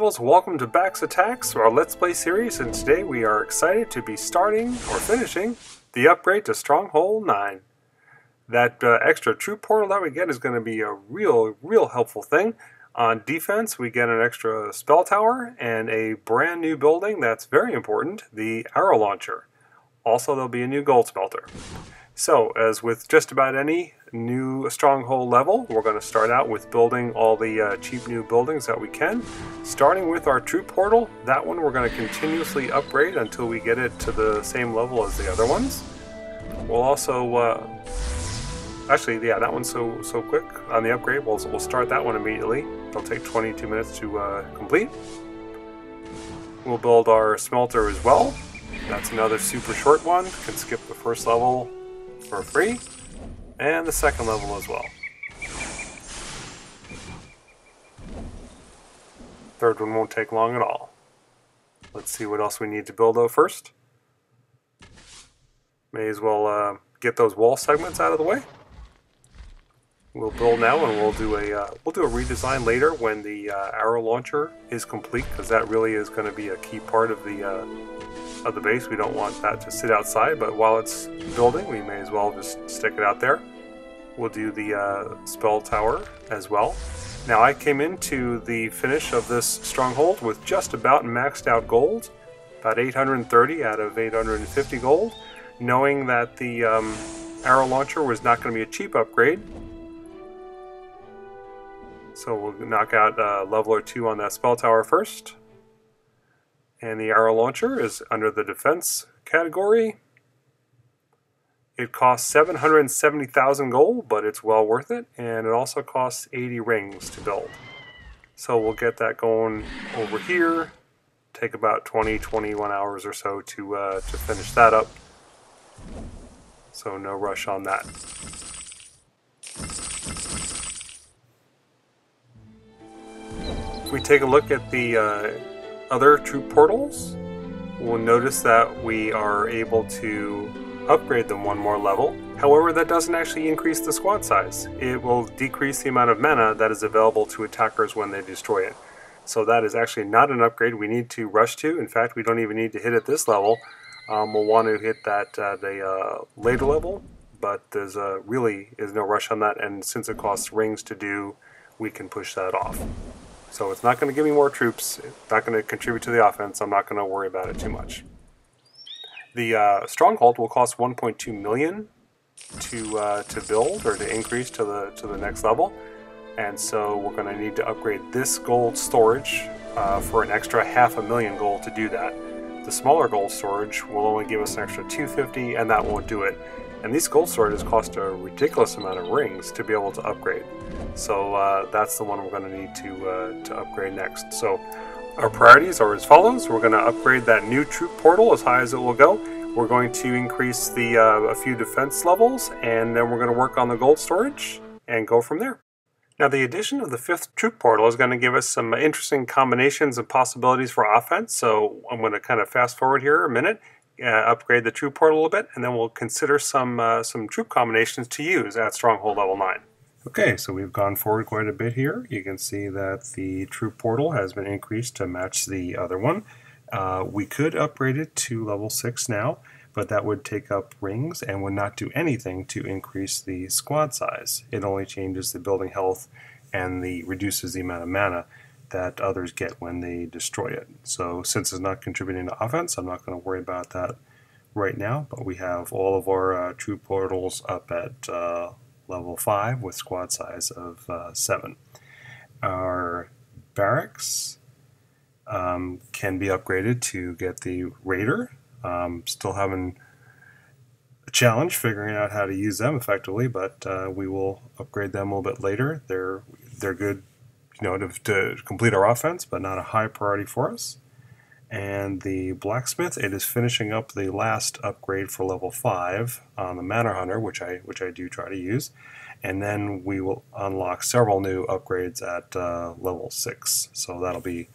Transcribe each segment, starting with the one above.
Rebels, welcome to Back's Attacks, our Let's Play series, and today we are excited to be starting, or finishing, the upgrade to Stronghold 9. That extra troop portal that we get is going to be a real helpful thing. On defense, we get an extra spell tower and a brand new building that's very important, the arrow launcher. Also, there'll be a new gold smelter. So, as with just about any new Stronghold level, we're going to start out with building all the cheap new buildings that we can. Starting with our troop portal, that one we're going to continuously upgrade until we get it to the same level as the other ones. We'll also, actually, yeah, that one's so quick on the upgrade. We'll start that one immediately. It'll take 22 minutes to complete. We'll build our smelter as well. That's another super short one. Can skip the first level for free, and the second level as well. Third one won't take long at all. Let's see what else we need to build though first. May as well get those wall segments out of the way. We'll build now, and we'll do a redesign later when the arrow launcher is complete, because that really is going to be a key part of the base. We don't want that to sit outside, but while it's building, we may as well just stick it out there. We'll do the spell tower as well. Now, I came into the finish of this stronghold with just about maxed out gold, about 830 out of 850 gold, knowing that the arrow launcher was not going to be a cheap upgrade. So we'll knock out a level or two on that spell tower first. And the arrow launcher is under the defense category. It costs 770,000 gold, but it's well worth it. And it also costs 80 rings to build. So we'll get that going over here. Take about 20-21 hours or so to finish that up. So no rush on that. If we take a look at the other troop portals, we'll notice that we are able to upgrade them one more level. However, that doesn't actually increase the squad size. It will decrease the amount of mana that is available to attackers when they destroy it. So that is actually not an upgrade we need to rush to. In fact, we don't even need to hit at this level. We'll want to hit that at a later level, but there's really is no rush on that, and since it costs rings to do, we can push that off. So it's not going to give me more troops, it's not going to contribute to the offense, I'm not going to worry about it too much. The Stronghold will cost 1.2 million to build, or to increase to the next level, and so we're going to need to upgrade this gold storage for an extra 500,000 gold to do that. The smaller gold storage will only give us an extra 250, and that won't do it. And these gold storages cost a ridiculous amount of rings to be able to upgrade. So that's the one we're going to need to upgrade next. So our priorities are as follows. We're going to upgrade that new troop portal as high as it will go. We're going to increase the a few defense levels, and then we're going to work on the gold storage and go from there. Now, the addition of the 5th troop portal is going to give us some interesting combinations and possibilities for offense. So I'm going to kind of fast forward here a minute. Upgrade the troop portal a little bit, and then we'll consider some troop combinations to use at Stronghold level 9. Okay, so we've gone forward quite a bit here. You can see that the troop portal has been increased to match the other one. We could upgrade it to level 6 now, but that would take up rings and would not do anything to increase the squad size. It only changes the building health and reduces the amount of mana that others get when they destroy it. So since it's not contributing to offense, I'm not going to worry about that right now, but we have all of our troop portals up at level 5 with squad size of 7. Our barracks can be upgraded to get the Raider. Still having a challenge figuring out how to use them effectively, but we will upgrade them a little bit later. They're good, you know, to complete our offense, but not a high priority for us. And the blacksmith, it is finishing up the last upgrade for level 5 on the Manor Hunter, which I do try to use, and then we will unlock several new upgrades at level 6. So that'll be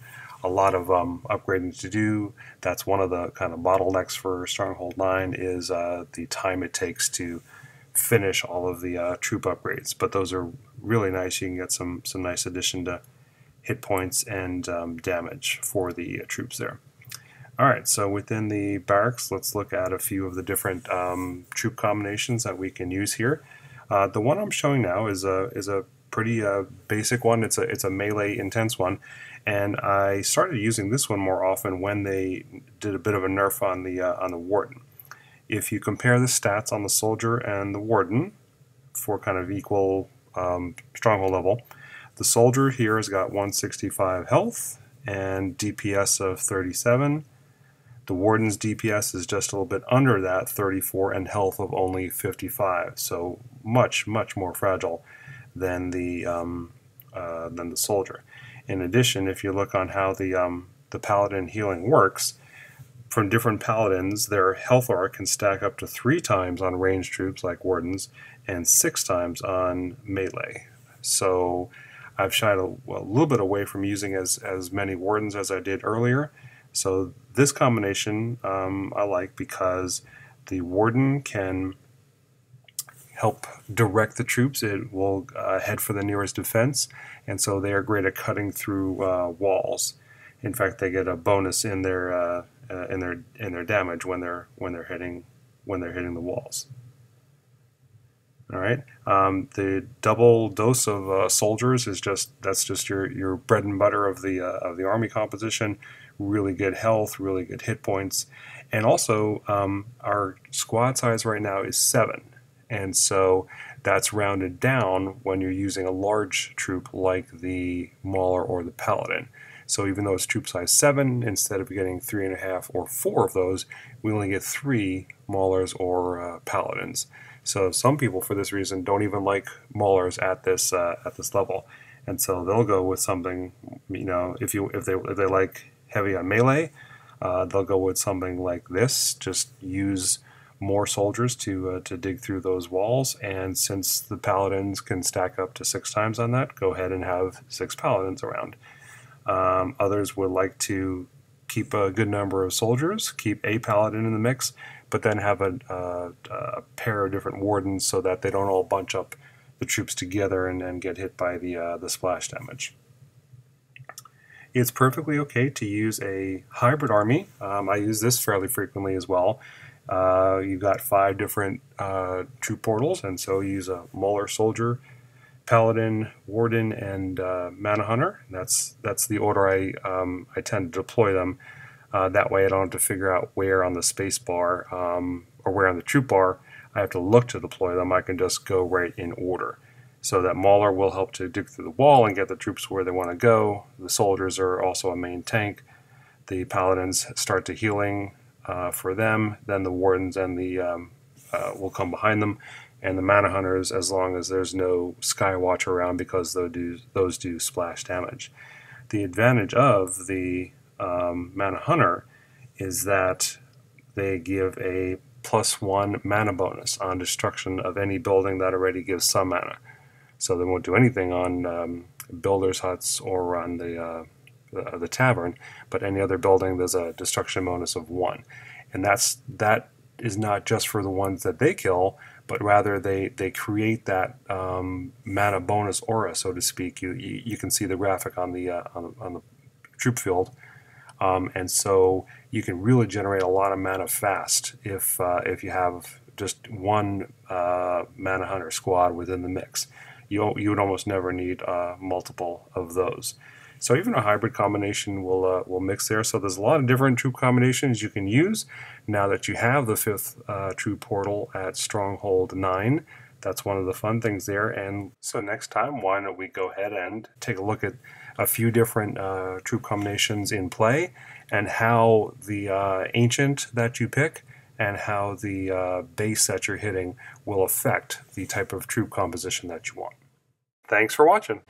a lot of upgrading to do. That's one of the kind of bottlenecks for Stronghold 9 is the time it takes to finish all of the troop upgrades. But those are really nice. You can get some nice addition to hit points and damage for the troops there. Alright, so within the barracks, let's look at a few of the different troop combinations that we can use here. The one I'm showing now is a pretty basic one. It's a melee intense one, and I started using this one more often when they did a bit of a nerf on the Warden. If you compare the stats on the soldier and the Warden for kind of equal stronghold level, the soldier here has got 165 health and DPS of 37. The Warden's DPS is just a little bit under that, 34, and health of only 55. So much more fragile than the soldier. In addition, if you look on how the paladin healing works, from different paladins, their health aura can stack up to 3 times on ranged troops like Wardens and 6 times on melee. So I've shied a little bit away from using as many Wardens as I did earlier. So this combination I like because the Warden can help direct the troops. It will head for the nearest defense, and so they are great at cutting through walls. In fact, they get a bonus in their damage when they're hitting the walls. All right. The double dose of soldiers is that's just your bread and butter of the army composition. Really good health, really good hit points, and also our squad size right now is 7, and so that's rounded down when you're using a large troop like the Mauler or the Paladin. So even though it's troop size 7, instead of getting 3.5 or 4 of those, we only get 3 Maulers or Paladins. So some people, for this reason, don't even like Maulers at this level, and so they'll go with something. You know, if they like heavy on melee, they'll go with something like this. Just use more soldiers to dig through those walls, and since the paladins can stack up to 6 times on that, go ahead and have 6 paladins around. Others would like to keep a good number of soldiers, keep a paladin in the mix, but then have a pair of different wardens so that they don't all bunch up the troops together and get hit by the splash damage. It's perfectly okay to use a hybrid army. I use this fairly frequently as well. You've got 5 different troop portals, and so you use a Mauler soldier, Paladin, Warden, and Mana Hunter. That's the order I tend to deploy them. That way I don't have to figure out where on the space bar or where on the troop bar I have to look to deploy them. I can just go right in order. So that Mauler will help to dig through the wall and get the troops where they want to go. The soldiers are also a main tank. The paladins start to healing for them. Then the wardens and the will come behind them, and the mana hunters, as long as there's no Skywatch around, because those do splash damage. The advantage of the mana hunter is that they give a +1 mana bonus on destruction of any building that already gives some mana. So they won't do anything on builders' huts or on the tavern, but any other building there's a destruction bonus of 1. And that is not just for the ones that they kill, but rather they create that mana bonus aura, so to speak. You can see the graphic on the troop field, and so you can really generate a lot of mana fast if you have just one mana hunter squad within the mix. You would almost never need multiple of those. So even a hybrid combination will mix there. So there's a lot of different troop combinations you can use now that you have the 5th troop portal at Stronghold 9. That's one of the fun things there. And so next time, why don't we go ahead and take a look at a few different troop combinations in play, and how the ancient that you pick and how the base that you're hitting will affect the type of troop composition that you want. Thanks for watching.